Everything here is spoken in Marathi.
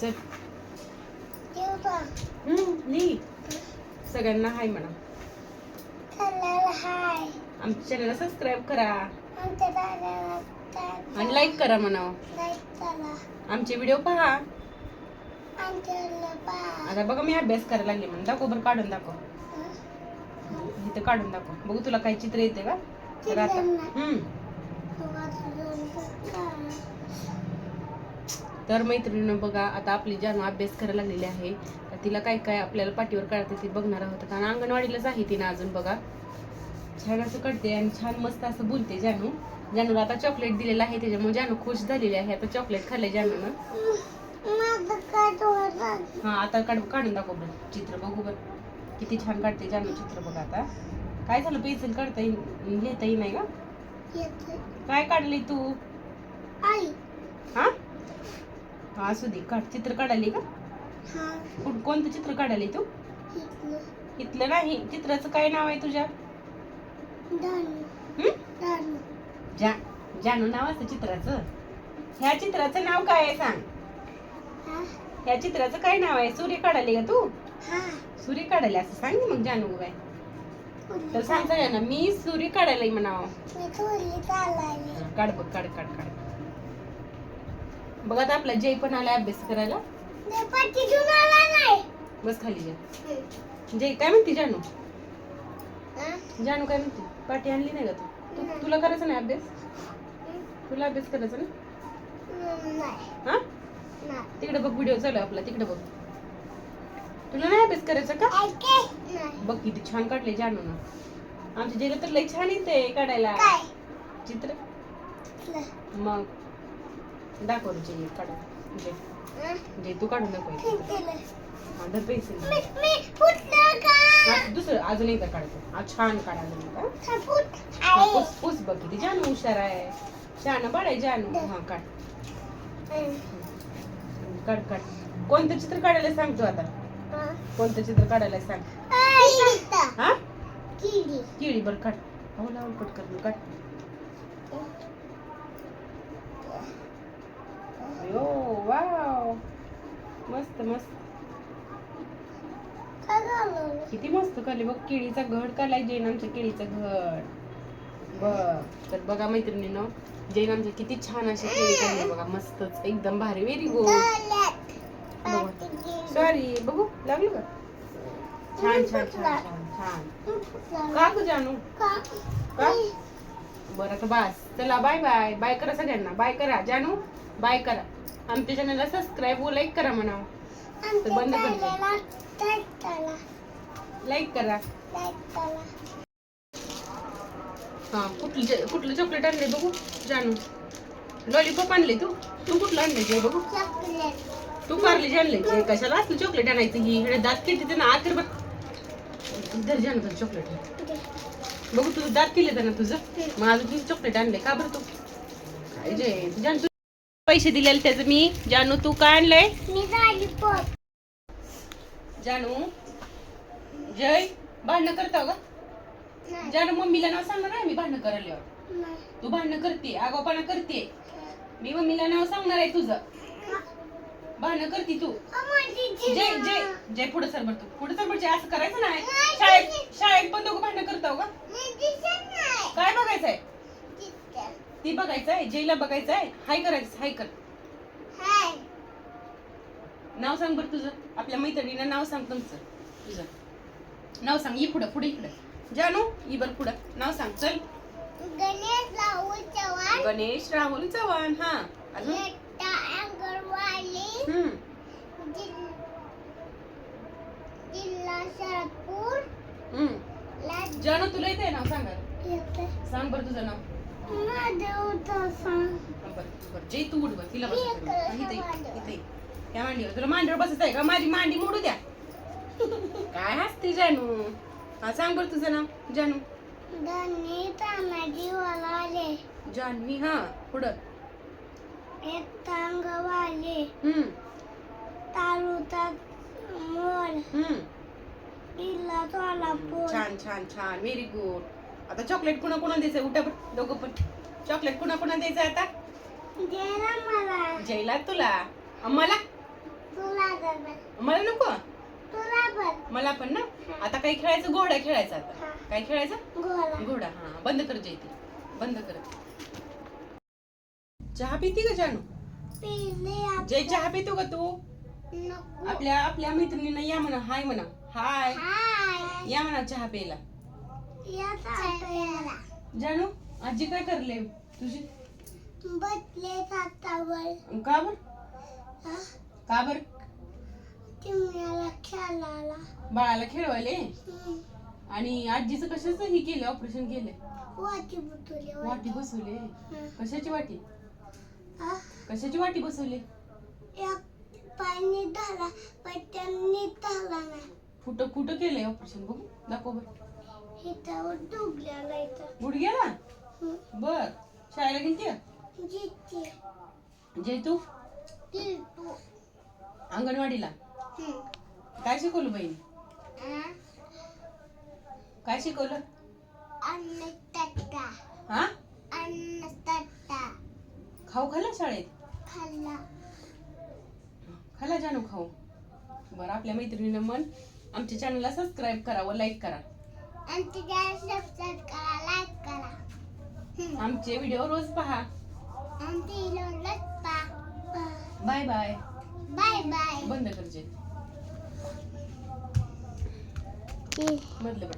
चल. ली सगळ्यांना हाय म्हणा. आमच्या चॅनलला सबस्क्राईब करा आणि लाईक करा म्हणा. आमचे व्हिडिओ पहा. आता बघा मी अभ्यास करायला लागले म्हणून. दाखव बरं, काढून दाखव. इथं काढून दाखव बघू. तुला काही चित्र येते का? तर आता तर मैत्रिणीनं बघा, आता आपली जानू अभ्यास करायला लागलेली आहे. तिला काय काय आपल्याला पाठीवर काढते ते बघणार आहोत. कारण अंगणवाडीलाच आहे ती ना अजून. बघा छान असं करते आणि छान मस्त असं बोलते जानू. जानूला आता चॉकलेट दिलेलं आहे, त्याच्यामुळे जानू खुश झालेली आहे. आता चॉकलेट खाल्लंय जानूनं. हा आता काढून दाखव बरं चित्र. बघू बरं किती छान काढते जानू चित्र. बघा आता काय झालं, पेन्सिल काढता लिहिता येई नाही का? काय काढली तू? हा असू दे, काढ. चित्र काढाली का? कोणतं चित्र काढाली तू? इथलं नाही. चित्राचं काय नाव आहे तुझ्या? जानू नाव असतं चित्राचं. ह्या चित्राचं नाव काय आहे सांग? ह्या चित्राचं काय नाव आहे? सूर्य काढाली का तू? सूर्य काढाली असं सांग मग जानू. काय तर सांग सगळ्यांना, मी सूर्य काढायला म्हणावं. काढ बघ, काढ काढ काढ. बघा आता आपला जय पण आला अभ्यास करायला. बस खाली जय. जय काय म्हणते जानू? जानू काय म्हणते? पाठी आणली नाही का तू? तुला करायचं नाही अभ्यास? तुला अभ्यास करायचा ना? हा तिकडे बघ, व्हिडिओ चालू आपला. तिकडे बघ. तुला नाही अभ्यास करायचा का? बघ किती छान काढले जानून. आमच्या जयला तर लई छान येते काढायला चित्र. मग दाखव जय काढून. जय तू काढून दाखव. पेन्सिल दुसरं अजून एकदा काढतो. छान काढायला. पुस बघ किती जानू हुशार आहे. शहाणा बळ आहे जानू. हा काढ काढ काढ. कोणतं चित्र काढायला सांगतो आता? कोणतं चित्र काढायला सांग? हा किळी. बरं काढ. लावून पट कर काढ. यो वाव मस्त मस्त. किती मस्त काढले बघ. केळीचा घड काढलाय जैन आमच्या. केळीचा घड बघ. तर बघा मैत्रिणीनं, जैन आमच्या किती छान असे केळी काढले बघा. मस्तच एकदम भारी. Very good. सॉरी बघू लागलं का? छान छान छान छान छान. का ग जानू? का? बरं आता बस. चला बाय बाय. बाय करा सगळ्यांना. बाय करा जानू. बाय करा. आमच्या चॅनलला सबस्क्राईब व लाईक करा म्हणा. तर बंद कर. लाईक करा. हा कुठलं चॉकलेट आणले बघू जानू? लॉलीपॉप आणले तू? कुठलं आणले ते बघू? तू पार्ले आणले. कशाला असलं चॉकलेट आणायचं? ही दात किती ना आखिर बघ. जानू चॉकलेट बघू. तुझं दात केले ना तुझं. मग अजून तुझं चॉकलेट आणले का बरं तू? काय जे जानू पैसे दिलेले त्याचं मी. जानू तू काय आणलंय? जानू जय भांडणं करता का? जानू मम्मीला नाव सांगणार आहे मी भांडणं करायला. तू भांडणं करते, आगाऊपणा करते. मी मम्मीला नाव सांगणार आहे तुझं. भांडणं करते तू. जय जय जय पुढे सर. तू पुढे सर म्हणजे असं करायचं नाही. शाळेत पण दोघं भांडणं करताव का? काय बघायचंय? ती बघायचंय. जयला बघायचंय. हाय करायचं. हाय कर. नाव सांग बरं तुझं. आपल्या मैत्रिणीनं नाव सांग तुमचं. तुझं नाव सांग. ये पुढं पुढे इकडे जानू. ये बरं पुढं नाव सांग. चल. गणेश राहुल चव्हाण. हा अजून? जिल्हा शरदपूर. जानू तुला येते नाव सांगा. सांग बरं तुझं नाव. जय तू उठ. तिला इथे त्या मांडीवर. तुला मांडीवर बसायचं आहे का? माझी मांडी मोडू द्या. काय हसते जानू? हा सांग बरं तुझं नाव. जानू. जान्हवी. हा पुढं. तालुका मोल. जिल्हा सोलापूर. छान छान छान. Very good. आता चॉकलेट कुणा कुणा द्यायचंय? उठा पण दोघं पण. चॉकलेट कुणा कुणा द्यायचं आता? जयला मला. जयला तुला. मला तुला पण. मला नको तुला पण. मला पण ना. आता काय खेळायचं? घोडा खेळायचा आता. हा. काय खेळायचं? घोडा. घोडा. हा बंद कर जयती, बंद कर. चहा पिती का जानू? पिले जय चहा पितो का तू? नको. आपल्या मैत्रिणींना या म्हणा, हाय म्हणा. हाय हाय. या म्हणा चहा प्यायला. या ताटाला. जानू आजी काय करले तुझी? बसले ताटावर. का बर? हा? का बर? चिमण्याला खेळायला. बाळाला खेळवायले. हम्म. आणि आजीचं कशाचं हे केलं, ऑपरेशन केले? वाटी बुटुले. वाटी बसवले. कशाची वाटी? हा? कशाची वाटी बसवली? एक पाणी झाला पण त्यांनी झाला नाही. कुठं केलंय ऑपरेशन? बघू दाखव बर. हितावर डुबल्याला इथं. गुडघ्याला? बर. शाळेला गेलती का? जिथे. जय तू तू. अंगणवाडीला काय शिकवलं बहीण? काय शिकवलं? अन्न तट्टा. हा? अन्न तट्टा. खाऊ खाल्ला शाळेत? खाल्ला. खाल्ला जानू खाऊ? बरं, आपल्या मैत्रिणीनं मन आमच्या चॅनलला सबस्क्राईब करा व लाईक करा. आणि तिला सबस्क्राईब करा, लाईक करा. आमचे व्हिडिओ रोज पहा. आमची लोलत पा. Bye bye. Bye bye. बंद कर जे. मधलं